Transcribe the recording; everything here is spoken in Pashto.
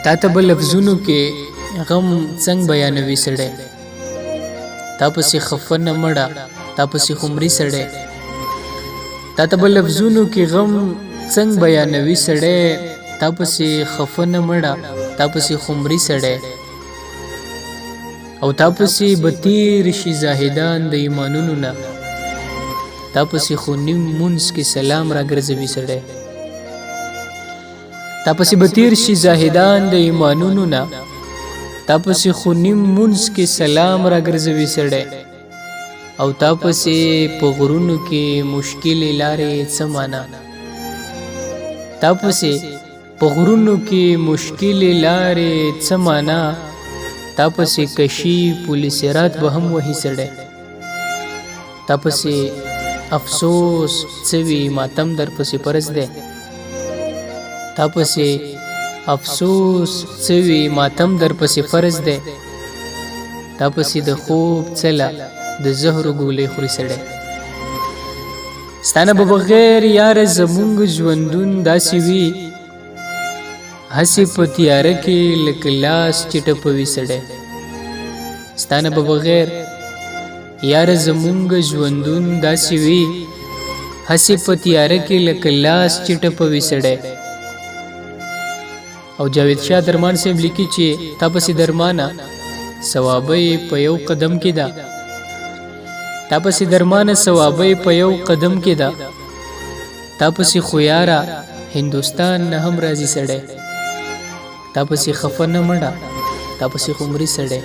تا ته به لفظونو کې غم څنګه بیانوي سړی، تا پسې خفه نه مړه تا پسې خمري سړی، تا ته به لفظونو کې غم څنګه بیانوي سړی، تا پسې خفه نه مړه تا پسې خمري سړی، او تا پسې به تیر شي زاهدان د ایمانونو نه، تا پسې خو نیم مونځ کې سلام راګرځوي سړی، تا پسې به تیر شي زاهدان د ایمانونو نه، تا پسې خو نیم مونځ کې سلام راګرځوي سړی، او تا پسې په غرونو کې مشکلې لارې څه معنا، تا پسې په غرونو کې مشکلې لارې څه معنا، تا پسې کشي پولیس رات به هم وهي سړی، تا پسې افسوس څه وي ماتم در پسې فرض دی، تا پسې افسوس څه وي ماتم در پسې فرض دی، تا پسې د خوب څله د زهرو ګولۍ خوري سړی، ستانه به بغیر یاره زمونږ ژوندون داسې وي، هسې په تیاره کې لکه لاس چې ټپوي سړی، ستانه به بغیر یاره زمونږ ژوندون داسې وي، هسې په تیاره کې لکه لاس چې ټپوي سړی. او جاوید شاه درمان صاحب لیکي چې تا پسې درمانه ثوابه په یو قدم کې ده، تا پسې درمانه ثوابه په یو قدم کې ده، تا پسې خو یاره هندوستان نه هم راځي سړی، تا پسې خفه نه مړه تا پسې خو مري سړی.